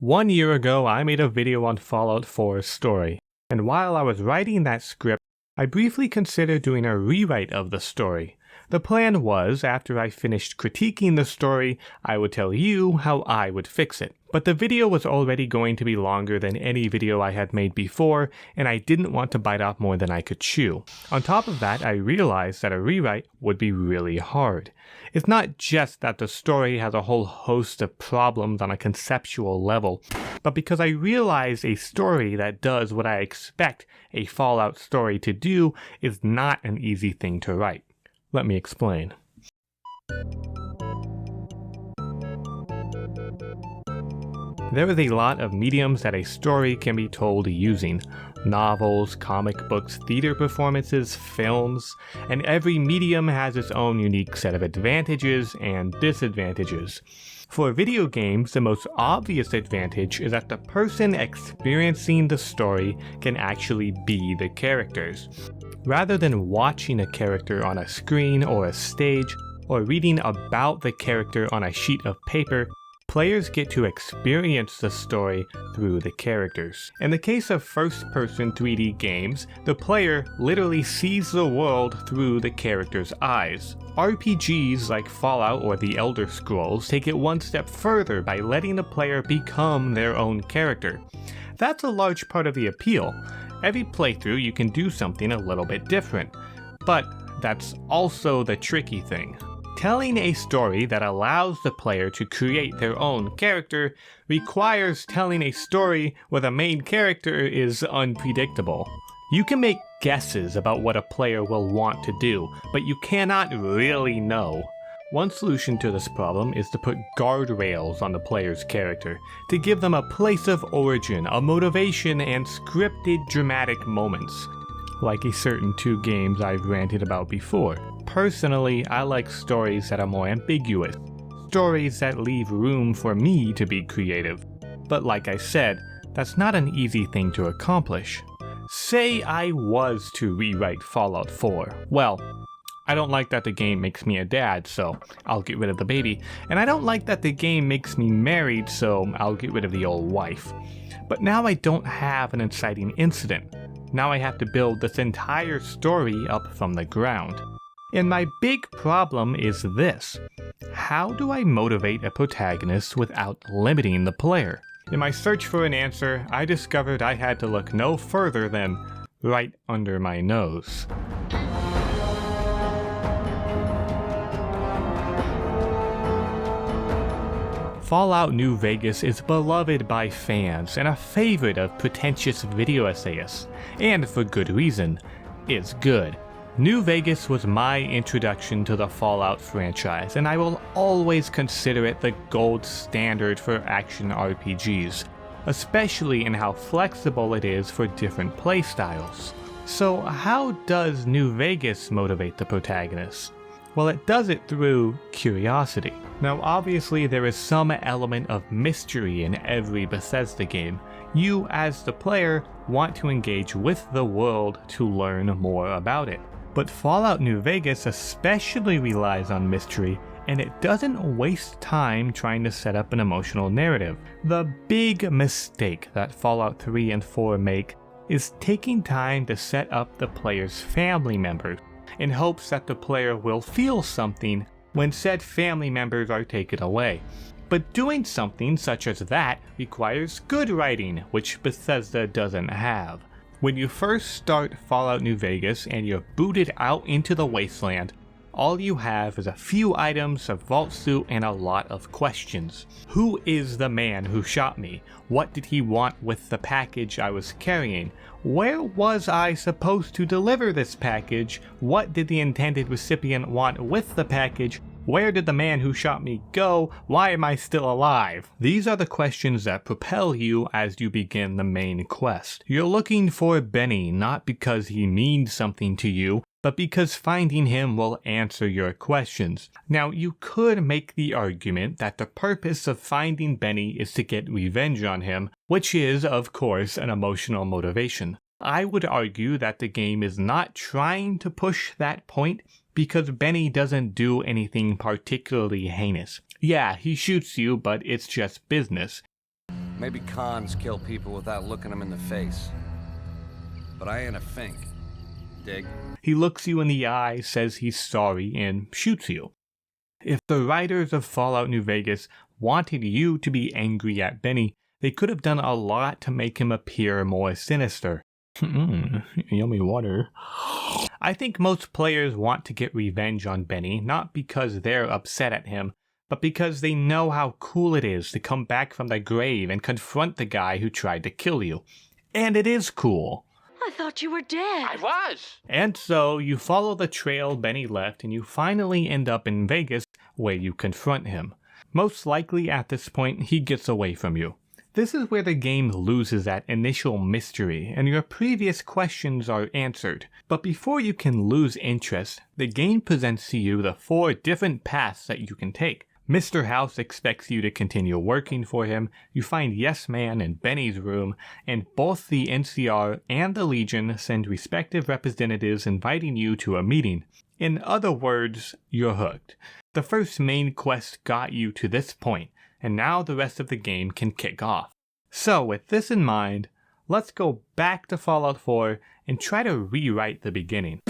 1 year ago, I made a video on Fallout 4's story, and while I was writing that script, I briefly considered doing a rewrite of the story. The plan was, after I finished critiquing the story, I would tell you how I would fix it. But the video was already going to be longer than any video I had made before, and I didn't want to bite off more than I could chew. On top of that, I realized that a rewrite would be really hard. It's not just that the story has a whole host of problems on a conceptual level, but because I realized a story that does what I expect a Fallout story to do is not an easy thing to write. Let me explain. There is a lot of mediums that a story can be told using. Novels, comic books, theater performances, films, and every medium has its own unique set of advantages and disadvantages. For video games, the most obvious advantage is that the person experiencing the story can actually be the characters. Rather than watching a character on a screen or a stage, or reading about the character on a sheet of paper, players get to experience the story through the characters. In the case of first-person 3D games, the player literally sees the world through the character's eyes. RPGs like Fallout or The Elder Scrolls take it one step further by letting the player become their own character. That's a large part of the appeal. Every playthrough you can do something a little bit different, but that's also the tricky thing. Telling a story that allows the player to create their own character requires telling a story where the main character is unpredictable. You can make guesses about what a player will want to do, but you cannot really know. One solution to this problem is to put guardrails on the player's character, to give them a place of origin, a motivation, and scripted dramatic moments. Like a certain 2 games I've ranted about before. Personally, I like stories that are more ambiguous, stories that leave room for me to be creative. But like I said, that's not an easy thing to accomplish. Say I was to rewrite Fallout 4. Well, I don't like that the game makes me a dad, so I'll get rid of the baby. And I don't like that the game makes me married, so I'll get rid of the old wife. But now I don't have an inciting incident. Now I have to build this entire story up from the ground. And my big problem is this. How do I motivate a protagonist without limiting the player? In my search for an answer, I discovered I had to look no further than right under my nose. Fallout New Vegas is beloved by fans and a favorite of pretentious video essayists, and for good reason. It's good. New Vegas was my introduction to the Fallout franchise, and I will always consider it the gold standard for action RPGs, especially in how flexible it is for different playstyles. So how does New Vegas motivate the protagonist? Well, it does it through curiosity. Now obviously there is some element of mystery in every Bethesda game. You, as the player, want to engage with the world to learn more about it. But Fallout New Vegas especially relies on mystery, and it doesn't waste time trying to set up an emotional narrative. The big mistake that Fallout 3 and 4 make is taking time to set up the player's family members, in hopes that the player will feel something when said family members are taken away. But doing something such as that requires good writing, which Bethesda doesn't have. When you first start Fallout New Vegas and you're booted out into the wasteland, all you have is a few items, a vault suit, and a lot of questions. Who is the man who shot me? What did he want with the package I was carrying? Where was I supposed to deliver this package? What did the intended recipient want with the package? Where did the man who shot me go? Why am I still alive? These are the questions that propel you as you begin the main quest. You're looking for Benny not because he means something to you, but because finding him will answer your questions. Now, you could make the argument that the purpose of finding Benny is to get revenge on him, which is, of course, an emotional motivation. I would argue that the game is not trying to push that point because Benny doesn't do anything particularly heinous. Yeah, he shoots you, but it's just business. Maybe cons kill people without looking them in the face. But I ain't a fink. Dig? He looks you in the eye, says he's sorry, and shoots you. If the writers of Fallout New Vegas wanted you to be angry at Benny, they could have done a lot to make him appear more sinister. Yummy water. I think most players want to get revenge on Benny, not because they're upset at him, but because they know how cool it is to come back from the grave and confront the guy who tried to kill you. And it is cool. I thought you were dead. I was. And so you follow the trail Benny left and you finally end up in Vegas where you confront him. Most likely at this point he gets away from you. This is where the game loses that initial mystery and your previous questions are answered. But before you can lose interest, the game presents to you the 4 different paths that you can take. Mr. House expects you to continue working for him, you find Yes Man in Benny's room, and both the NCR and the Legion send respective representatives inviting you to a meeting. In other words, you're hooked. The first main quest got you to this point, and now the rest of the game can kick off. So with this in mind, let's go back to Fallout 4 and try to rewrite the beginning.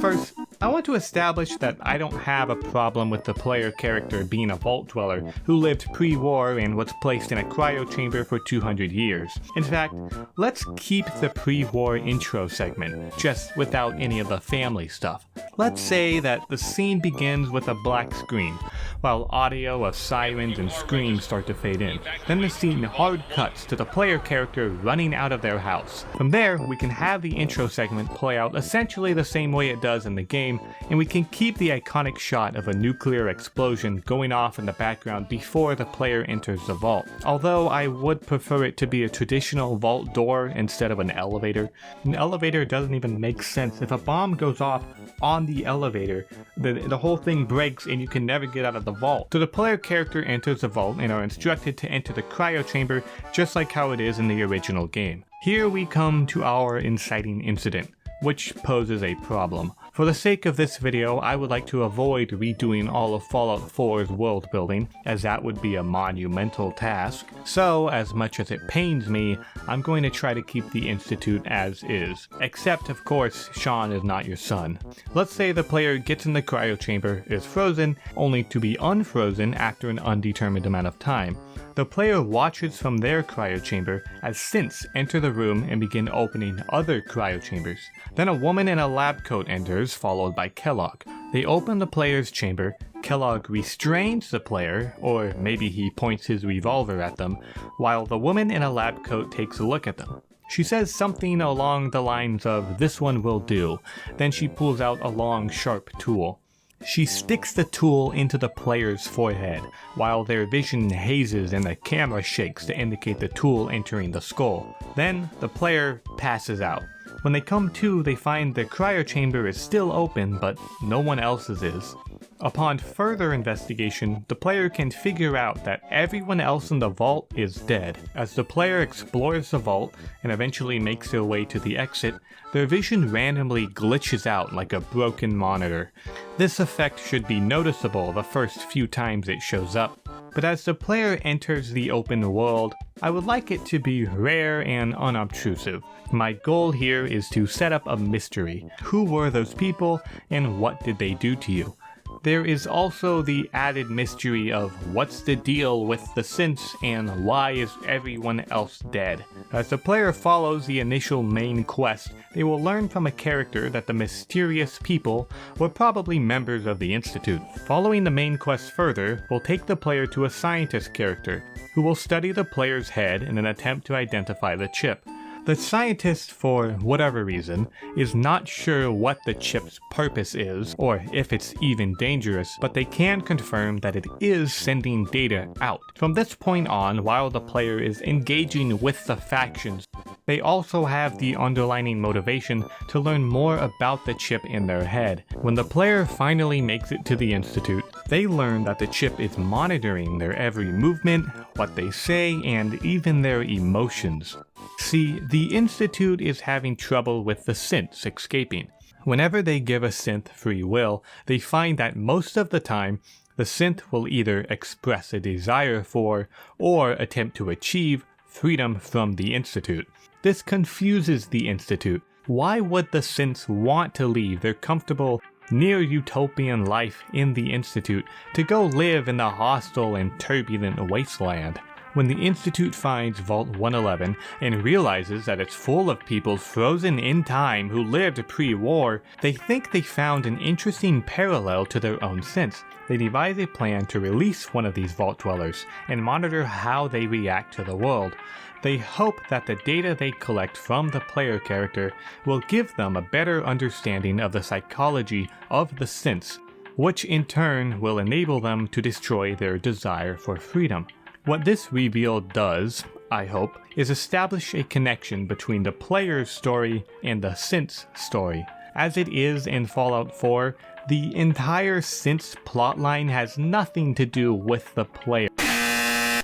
First, I want to establish that I don't have a problem with the player character being a vault dweller who lived pre-war and was placed in a cryo chamber for 200 years. In fact, let's keep the pre-war intro segment, just without any of the family stuff. Let's say that the scene begins with a black screen, while audio of sirens and screams start to fade in. Then the scene hard cuts to the player character running out of their house. From there, we can have the intro segment play out essentially the same way it does in the game, and we can keep the iconic shot of a nuclear explosion going off in the background before the player enters the vault. Although I would prefer it to be a traditional vault door instead of an elevator. An elevator doesn't even make sense. If a bomb goes off on the elevator, the whole thing breaks and you can never get out of the vault. So the player character enters the vault and are instructed to enter the cryo chamber just like how it is in the original game. Here we come to our inciting incident, which poses a problem. For the sake of this video, I would like to avoid redoing all of Fallout 4's world building, as that would be a monumental task. So, as much as it pains me, I'm going to try to keep the Institute as is. Except, of course, Sean is not your son. Let's say the player gets in the cryo chamber, is frozen, only to be unfrozen after an undetermined amount of time. The player watches from their cryo chamber as synths enter the room and begin opening other cryo chambers. Then a woman in a lab coat enters, followed by Kellogg. They open the player's chamber, Kellogg restrains the player, or maybe he points his revolver at them, while the woman in a lab coat takes a look at them. She says something along the lines of, "This one will do." Then she pulls out a long, sharp tool. She sticks the tool into the player's forehead, while their vision hazes and the camera shakes to indicate the tool entering the skull. Then, the player passes out. When they come to, they find the cryo chamber is still open, but no one else's is. Upon further investigation, the player can figure out that everyone else in the vault is dead. As the player explores the vault and eventually makes their way to the exit, their vision randomly glitches out like a broken monitor. This effect should be noticeable the first few times it shows up, but as the player enters the open world, I would like it to be rare and unobtrusive. My goal here is to set up a mystery. Who were those people and what did they do to you? There is also the added mystery of what's the deal with the synths and why is everyone else dead. As the player follows the initial main quest, they will learn from a character that the mysterious people were probably members of the Institute. Following the main quest further will take the player to a scientist character, who will study the player's head in an attempt to identify the chip. The scientist, for whatever reason, is not sure what the chip's purpose is, or if it's even dangerous, but they can confirm that it is sending data out. From this point on, while the player is engaging with the factions, they also have the underlying motivation to learn more about the chip in their head. When the player finally makes it to the Institute, they learn that the chip is monitoring their every movement, what they say, and even their emotions. See, the Institute is having trouble with the synths escaping. Whenever they give a synth free will, they find that most of the time, the synth will either express a desire for or attempt to achieve freedom from the Institute. This confuses the Institute. Why would the synths want to leave their comfortable, near-utopian life in the Institute to go live in the hostile and turbulent wasteland? When the Institute finds Vault 111 and realizes that it's full of people frozen in time who lived pre-war, they think they found an interesting parallel to their own synths. They devise a plan to release one of these Vault Dwellers and monitor how they react to the world. They hope that the data they collect from the player character will give them a better understanding of the psychology of the synths, which in turn will enable them to destroy their desire for freedom. What this reveal does, I hope, is establish a connection between the player's story and the synth's story. As it is in Fallout 4, the entire synth's plotline has nothing to do with the player.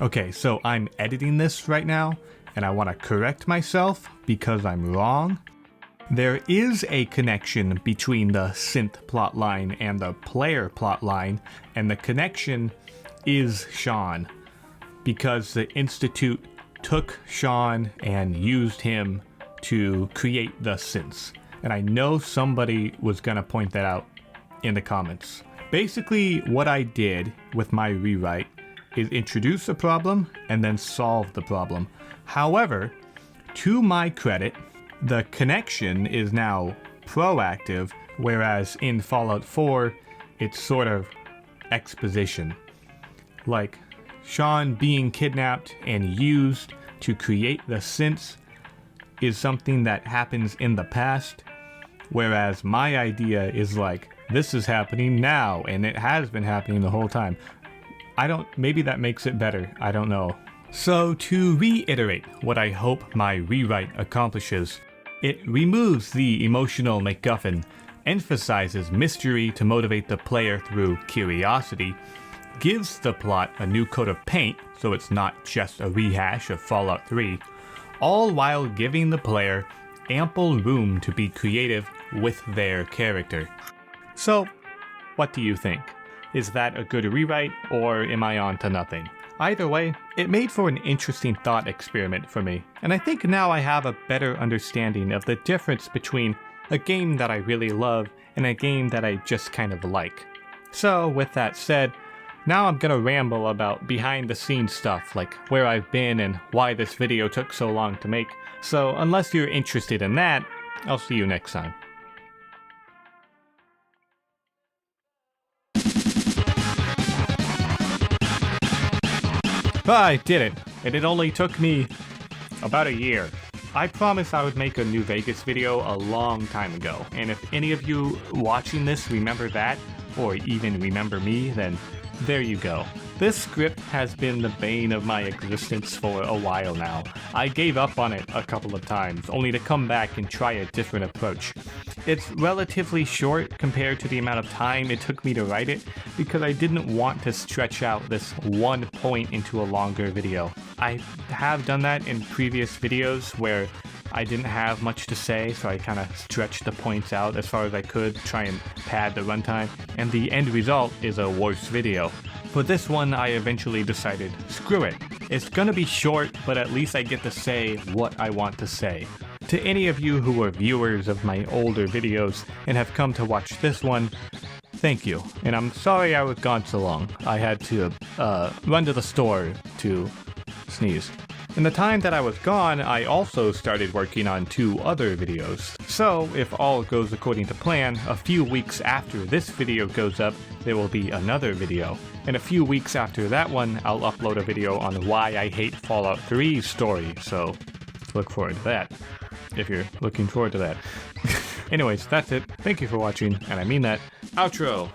Okay, so I'm editing this right now, and I want to correct myself because I'm wrong. There is a connection between the synth plotline and the player plotline, and the connection is Sean. Because the Institute took Sean and used him to create the synths. And I know somebody was gonna point that out in the comments. Basically, what I did with my rewrite is introduce a problem and then solve the problem. However, to my credit, the connection is now proactive, whereas in Fallout 4, it's sort of exposition. Like, Sean being kidnapped and used to create the synths is something that happens in the past, whereas my idea is like, this is happening now, and it has been happening the whole time. Maybe that makes it better, I don't know. So to reiterate what I hope my rewrite accomplishes, it removes the emotional MacGuffin, emphasizes mystery to motivate the player through curiosity, gives the plot a new coat of paint so it's not just a rehash of Fallout 3, all while giving the player ample room to be creative with their character. So, what do you think? Is that a good rewrite, or am I on to nothing? Either way, it made for an interesting thought experiment for me, and I think now I have a better understanding of the difference between a game that I really love and a game that I just kind of like. So, with that said, now I'm gonna ramble about behind the scenes stuff, like where I've been and why this video took so long to make, so unless you're interested in that, I'll see you next time. I did it, and it only took me about a year. I promised I would make a New Vegas video a long time ago, and if any of you watching this remember that, or even remember me, then there you go. This script has been the bane of my existence for a while now. I gave up on it a couple of times, only to come back and try a different approach. It's relatively short compared to the amount of time it took me to write it, because I didn't want to stretch out this one point into a longer video. I have done that in previous videos where I didn't have much to say, so I kind of stretched the points out as far as I could, try and pad the runtime, and the end result is a worse video. For this one, I eventually decided, screw it. It's gonna be short, but at least I get to say what I want to say. To any of you who are viewers of my older videos and have come to watch this one, thank you. And I'm sorry I was gone so long. I had to run to the store to sneeze. In the time that I was gone, I also started working on 2 other videos. So, if all goes according to plan, a few weeks after this video goes up, there will be another video. And a few weeks after that one, I'll upload a video on why I hate Fallout 3's story, so look forward to that, if you're looking forward to that. Anyways, that's it. Thank you for watching, and I mean that. Outro!